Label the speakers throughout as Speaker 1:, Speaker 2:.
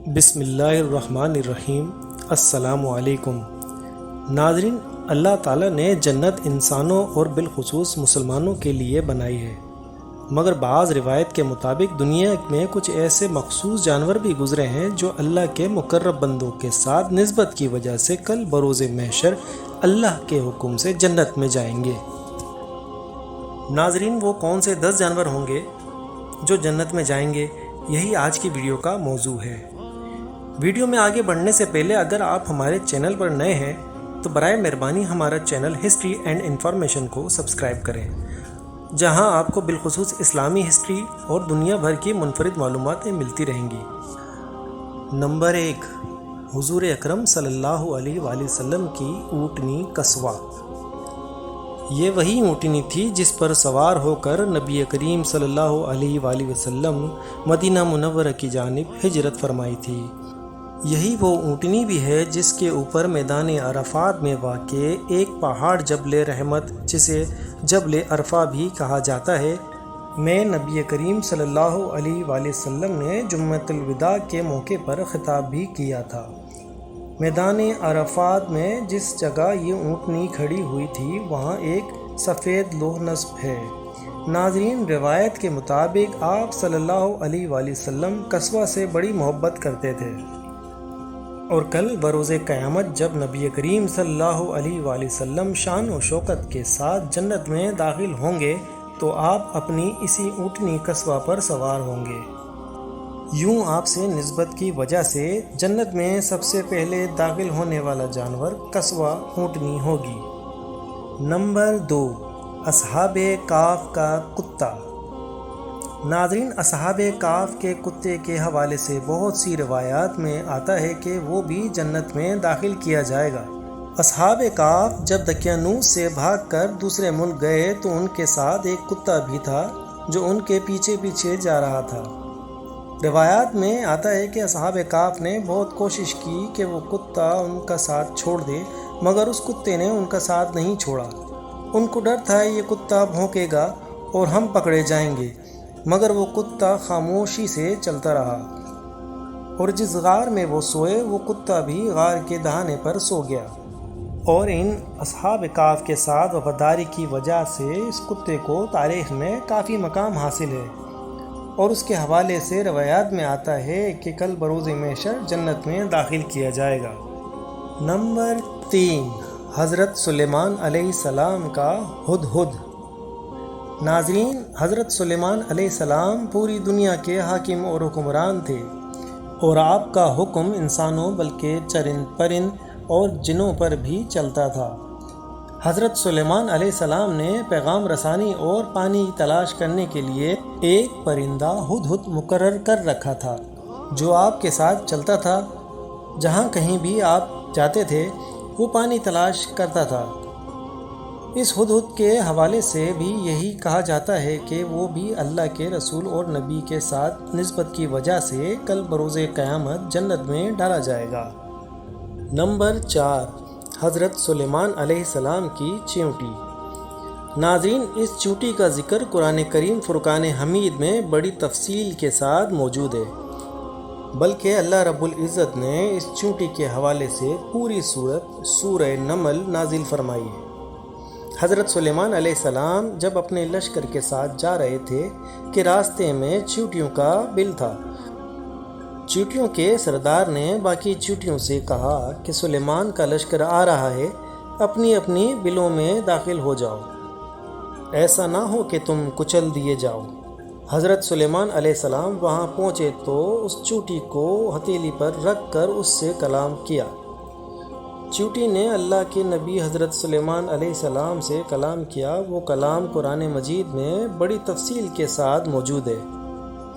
Speaker 1: بسم اللہ الرحمن الرحیم۔ السلام علیکم ناظرین، اللہ تعالیٰ نے جنت انسانوں اور بالخصوص مسلمانوں کے لیے بنائی ہے، مگر بعض روایت کے مطابق دنیا میں کچھ ایسے مخصوص جانور بھی گزرے ہیں جو اللہ کے مقرب بندوں کے ساتھ نسبت کی وجہ سے کل بروز محشر اللہ کے حکم سے جنت میں جائیں گے۔ ناظرین، وہ کون سے 10 جانور ہوں گے جو جنت میں جائیں گے، یہی آج کی ویڈیو کا موضوع ہے۔ ویڈیو میں آگے بڑھنے سے پہلے اگر آپ ہمارے چینل پر نئے ہیں تو برائے مہربانی ہمارا چینل ہسٹری اینڈ انفارمیشن کو سبسکرائب کریں، جہاں آپ کو بالخصوص اسلامی ہسٹری اور دنیا بھر کی منفرد معلومات ملتی رہیں گی۔ نمبر 1، حضور اکرم صلی اللہ علیہ وآلہ وسلم کی اونٹنی قصوہ۔ یہ وہی اونٹنی تھی جس پر سوار ہو کر نبی کریم صلی اللہ علیہ وآلہ وسلم مدینہ منورہ کی جانب ہجرت فرمائی تھی۔ یہی وہ اونٹنی بھی ہے جس کے اوپر میدان عرفات میں واقع ایک پہاڑ جبل رحمت، جسے جبل عرفہ بھی کہا جاتا ہے، میں نبی کریم صلی اللہ علیہ وآلہ وسلم نے جمعۃ الوداع کے موقع پر خطاب بھی کیا تھا۔ میدان عرفات میں جس جگہ یہ اونٹنی کھڑی ہوئی تھی وہاں ایک سفید لوح نصب ہے۔ ناظرین، روایت کے مطابق آپ صلی اللہ علیہ وآلہ وسلم قصوہ سے بڑی محبت کرتے تھے، اور کل بروز قیامت جب نبی کریم صلی اللہ علیہ وآلہ وسلم شان و شوکت کے ساتھ جنت میں داخل ہوں گے تو آپ اپنی اسی اونٹنی قصوہ پر سوار ہوں گے۔ یوں آپ سے نسبت کی وجہ سے جنت میں سب سے پہلے داخل ہونے والا جانور قصوہ اونٹنی ہوگی۔ نمبر 2، اصحاب کہف کا کتا۔ ناظرین، اصحاب کہف کے کتے کے حوالے سے بہت سی روایات میں آتا ہے کہ وہ بھی جنت میں داخل کیا جائے گا۔ اصحاب کہف جب دقیانوس سے بھاگ کر دوسرے ملک گئے تو ان کے ساتھ ایک کتا بھی تھا جو ان کے پیچھے پیچھے جا رہا تھا۔ روایات میں آتا ہے کہ اصحاب کہف نے بہت کوشش کی کہ وہ کتا ان کا ساتھ چھوڑ دے، مگر اس کتے نے ان کا ساتھ نہیں چھوڑا۔ ان کو ڈر تھا یہ کتا بھونکے گا اور ہم پکڑے جائیں گے، مگر وہ کتا خاموشی سے چلتا رہا، اور جس غار میں وہ سوئے وہ کتا بھی غار کے دہانے پر سو گیا، اور ان اصحاب کہف کے ساتھ وفاداری کی وجہ سے اس کتے کو تاریخ میں کافی مقام حاصل ہے، اور اس کے حوالے سے روایات میں آتا ہے کہ کل بروز محشر جنت میں داخل کیا جائے گا۔ نمبر 3، حضرت سلیمان علیہ السلام کا ہدہد۔ ناظرین، حضرت سلیمان علیہ السلام پوری دنیا کے حاکم اور حکمران تھے، اور آپ کا حکم انسانوں بلکہ چرند پرند اور جنوں پر بھی چلتا تھا۔ حضرت سلیمان علیہ السلام نے پیغام رسانی اور پانی تلاش کرنے کے لیے ایک پرندہ ہدہد مقرر کر رکھا تھا جو آپ کے ساتھ چلتا تھا۔ جہاں کہیں بھی آپ جاتے تھے وہ پانی تلاش کرتا تھا۔ اس ہدہد کے حوالے سے بھی یہی کہا جاتا ہے کہ وہ بھی اللہ کے رسول اور نبی کے ساتھ نسبت کی وجہ سے کل بروز قیامت جنت میں ڈالا جائے گا۔ نمبر 4، حضرت سلیمان علیہ السلام کی چیونٹی۔ ناظرین، اس چیونٹی کا ذکر قرآن کریم فرقان حمید میں بڑی تفصیل کے ساتھ موجود ہے، بلکہ اللہ رب العزت نے اس چیونٹی کے حوالے سے پوری سورت سورہ نمل نازل فرمائی ہے۔ حضرت سلیمان علیہ السلام جب اپنے لشکر کے ساتھ جا رہے تھے کہ راستے میں چیونٹیوں کا بل تھا۔ چیونٹیوں کے سردار نے باقی چیونٹیوں سے کہا کہ سلیمان کا لشکر آ رہا ہے، اپنی اپنی بلوں میں داخل ہو جاؤ، ایسا نہ ہو کہ تم کچل دیے جاؤ۔ حضرت سلیمان علیہ السلام وہاں پہنچے تو اس چیونٹی کو ہتھیلی پر رکھ کر اس سے کلام کیا۔ چیونٹی نے اللہ کے نبی حضرت سلیمان علیہ السلام سے کلام کیا۔ وہ کلام قرآن مجید میں بڑی تفصیل کے ساتھ موجود ہے۔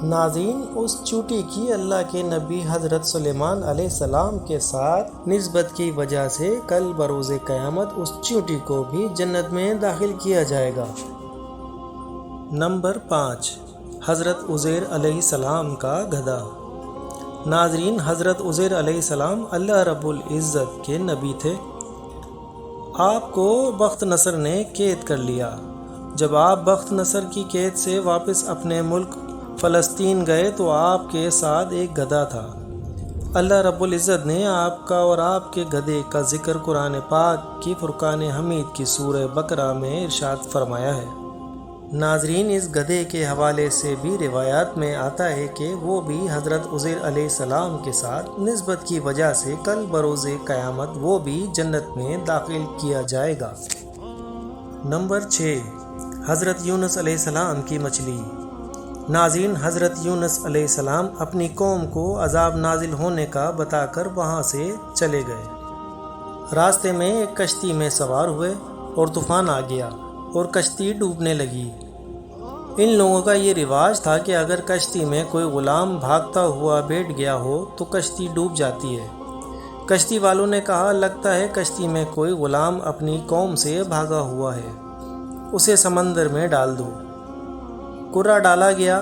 Speaker 1: ناظرین، اس چیونٹی کی اللہ کے نبی حضرت سلیمان علیہ السلام کے ساتھ نسبت کی وجہ سے کل بروز قیامت اس چیونٹی کو بھی جنت میں داخل کیا جائے گا۔ نمبر 5، حضرت عزیر علیہ السلام کا گدھا۔ ناظرین، حضرت عزیر علیہ السلام اللہ رب العزت کے نبی تھے۔ آپ کو بخت نصر نے قید کر لیا۔ جب آپ بخت نصر کی قید سے واپس اپنے ملک فلسطین گئے تو آپ کے ساتھ ایک گدھا تھا۔ اللہ رب العزت نے آپ کا اور آپ کے گدھے کا ذکر قرآن پاک کی فرقان حمید کی سورہ بقرہ میں ارشاد فرمایا ہے۔ ناظرین، اس گدھے کے حوالے سے بھی روایات میں آتا ہے کہ وہ بھی حضرت عزیر علیہ السلام کے ساتھ نسبت کی وجہ سے کل بروز قیامت وہ بھی جنت میں داخل کیا جائے گا۔ نمبر 6، حضرت یونس علیہ السلام کی مچھلی۔ ناظرین، حضرت یونس علیہ السلام اپنی قوم کو عذاب نازل ہونے کا بتا کر وہاں سے چلے گئے۔ راستے میں ایک کشتی میں سوار ہوئے اور طوفان آ گیا اور کشتی ڈوبنے لگی۔ ان لوگوں کا یہ رواج تھا کہ اگر کشتی میں کوئی غلام بھاگتا ہوا بیٹھ گیا ہو تو کشتی ڈوب جاتی ہے۔ کشتی والوں نے کہا، لگتا ہے کشتی میں کوئی غلام اپنی قوم سے بھاگا ہوا ہے، اسے سمندر میں ڈال دو۔ کرہ ڈالا گیا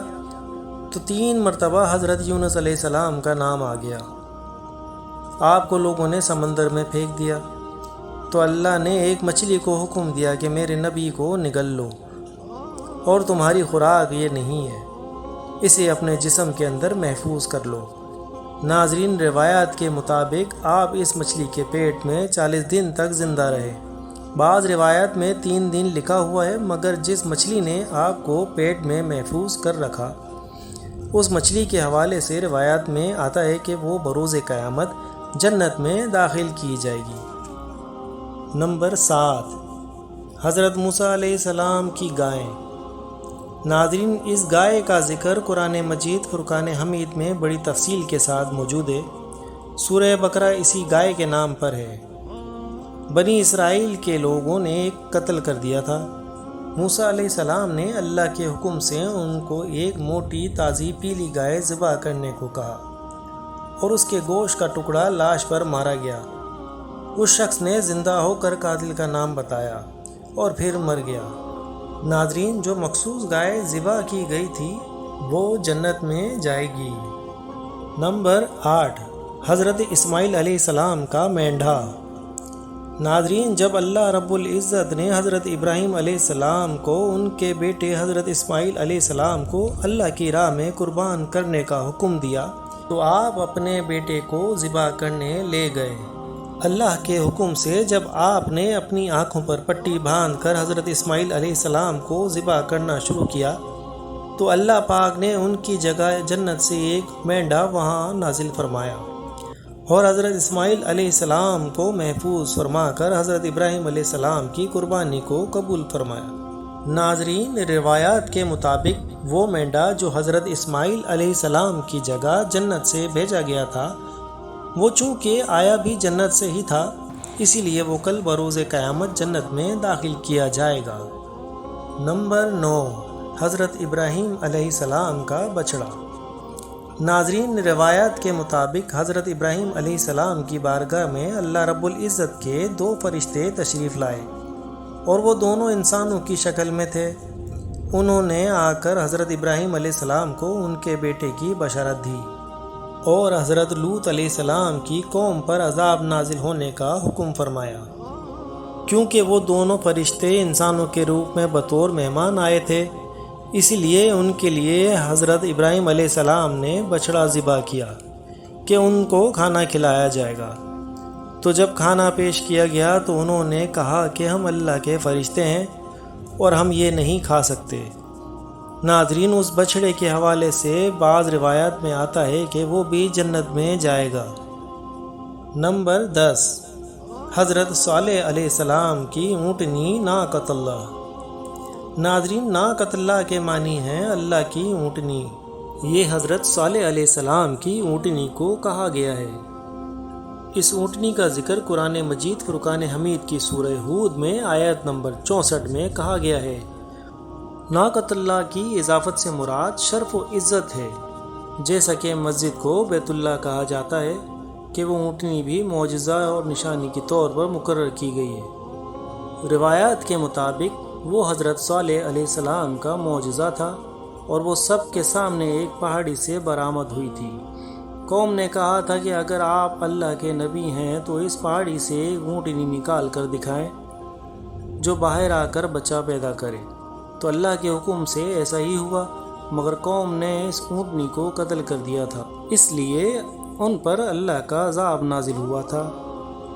Speaker 1: تو 3 مرتبہ حضرت یونس علیہ السلام کا نام آ گیا۔ آپ کو لوگوں نے سمندر میں پھینک دیا تو اللہ نے ایک مچھلی کو حکم دیا کہ میرے نبی کو نگل لو، اور تمہاری خوراک یہ نہیں ہے، اسے اپنے جسم کے اندر محفوظ کر لو۔ ناظرین، روایات کے مطابق آپ اس مچھلی کے پیٹ میں 40 دن تک زندہ رہے۔ بعض روایات میں 3 دن لکھا ہوا ہے، مگر جس مچھلی نے آپ کو پیٹ میں محفوظ کر رکھا اس مچھلی کے حوالے سے روایات میں آتا ہے کہ وہ بروز قیامت جنت میں داخل کی جائے گی۔ نمبر 7، حضرت موسیٰ علیہ السلام کی گائیں۔ ناظرین، اس گائے کا ذکر قرآن مجید فرقان حمید میں بڑی تفصیل کے ساتھ موجود ہے۔ سورہ بقرہ اسی گائے کے نام پر ہے۔ بنی اسرائیل کے لوگوں نے ایک قتل کر دیا تھا۔ موسیٰ علیہ السلام نے اللہ کے حکم سے ان کو ایک موٹی تازی پیلی گائے ذبح کرنے کو کہا اور اس کے گوشت کا ٹکڑا لاش پر مارا گیا۔ اس شخص نے زندہ ہو کر قاتل کا نام بتایا اور پھر مر گیا۔ ناظرین، جو مخصوص گائے ذبح کی گئی تھی وہ جنت میں جائے گی۔ نمبر 8، حضرت اسماعیل علیہ السلام کا مینڈھا۔ ناظرین، جب اللہ رب العزت نے حضرت ابراہیم علیہ السلام کو ان کے بیٹے حضرت اسماعیل علیہ السلام کو اللہ کی راہ میں قربان کرنے کا حکم دیا تو آپ اپنے بیٹے کو ذبح کرنے لے گئے۔ اللہ کے حکم سے جب آپ نے اپنی آنکھوں پر پٹی باندھ کر حضرت اسماعیل علیہ السلام کو ذبح کرنا شروع کیا تو اللہ پاک نے ان کی جگہ جنت سے ایک مینڈھا وہاں نازل فرمایا اور حضرت اسماعیل علیہ السلام کو محفوظ فرما کر حضرت ابراہیم علیہ السلام کی قربانی کو قبول فرمایا۔ ناظرین، روایات کے مطابق وہ مینڈھا جو حضرت اسماعیل علیہ السلام کی جگہ جنت سے بھیجا گیا تھا وہ چونکہ آیا بھی جنت سے ہی تھا، اسی لیے وہ کل بروز قیامت جنت میں داخل کیا جائے گا۔ نمبر 9، حضرت ابراہیم علیہ السلام کا بچڑا۔ ناظرین، روایات کے مطابق حضرت ابراہیم علیہ السلام کی بارگاہ میں اللہ رب العزت کے 2 فرشتے تشریف لائے اور وہ دونوں انسانوں کی شکل میں تھے۔ انہوں نے آ کر حضرت ابراہیم علیہ السلام کو ان کے بیٹے کی بشارت دی اور حضرت لوط علیہ السلام کی قوم پر عذاب نازل ہونے کا حکم فرمایا۔ کیونکہ وہ دونوں فرشتے انسانوں کے روپ میں بطور مہمان آئے تھے، اسی لیے ان کے لیے حضرت ابراہیم علیہ السلام نے بچڑا ذبح کیا کہ ان کو کھانا کھلایا جائے گا۔ تو جب کھانا پیش کیا گیا تو انہوں نے کہا کہ ہم اللہ کے فرشتے ہیں اور ہم یہ نہیں کھا سکتے۔ ناظرین، اس بچڑے کے حوالے سے بعض روایات میں آتا ہے کہ وہ بھی جنت میں جائے گا۔ نمبر 10، حضرت صالح علیہ السلام کی اونٹنی ناقۃ اللہ۔ ناظرین، ناقۃ اللہ کے معنی ہیں اللہ کی اونٹنی۔ یہ حضرت صالح علیہ السلام کی اونٹنی کو کہا گیا ہے۔ اس اونٹنی کا ذکر قرآن مجید فرقان حمید کی سورہ ہود میں آیت نمبر 64 میں کہا گیا ہے۔ ناقۃ اللہ کی اضافت سے مراد شرف و عزت ہے، جیسا کہ مسجد کو بیت اللہ کہا جاتا ہے کہ وہ اونٹنی بھی معجزہ اور نشانی کے طور پر مقرر کی گئی ہے۔ روایات کے مطابق وہ حضرت صالح علیہ السلام کا معجزہ تھا اور وہ سب کے سامنے ایک پہاڑی سے برآمد ہوئی تھی۔ قوم نے کہا تھا کہ اگر آپ اللہ کے نبی ہیں تو اس پہاڑی سے ایک اونٹنی نکال کر دکھائیں جو باہر آ کر بچہ پیدا کرے۔ تو اللہ کے حکم سے ایسا ہی ہوا، مگر قوم نے اس اونٹنی کو قتل کر دیا تھا۔ اس لیے ان پر اللہ کا عذاب نازل ہوا تھا۔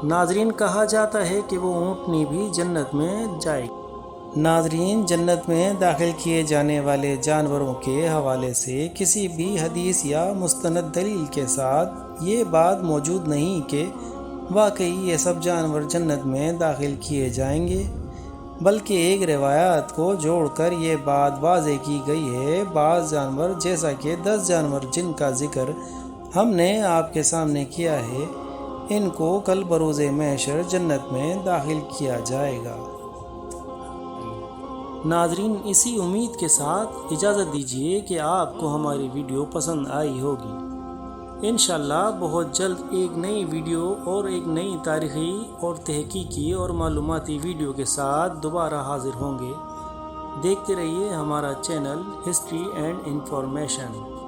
Speaker 1: ناظرین، کہا جاتا ہے کہ وہ اونٹنی بھی جنت میں جائے گی۔ ناظرین، جنت میں داخل کیے جانے والے جانوروں کے حوالے سے کسی بھی حدیث یا مستند دلیل کے ساتھ یہ بات موجود نہیں کہ واقعی یہ سب جانور جنت میں داخل کیے جائیں گے، بلکہ ایک روایت کو جوڑ کر یہ بات واضح کی گئی ہے۔ بعض جانور، جیسا کہ 10 جانور جن کا ذکر ہم نے آپ کے سامنے کیا ہے، ان کو کل بروز محشر جنت میں داخل کیا جائے گا۔ ناظرین، اسی امید کے ساتھ اجازت دیجیے کہ آپ کو ہماری ویڈیو پسند آئی ہوگی۔ انشاءاللہ بہت جلد ایک نئی ویڈیو اور ایک نئی تاریخی اور تحقیقی اور معلوماتی ویڈیو کے ساتھ دوبارہ حاضر ہوں گے۔ دیکھتے رہیے ہمارا چینل ہسٹری اینڈ انفارمیشن۔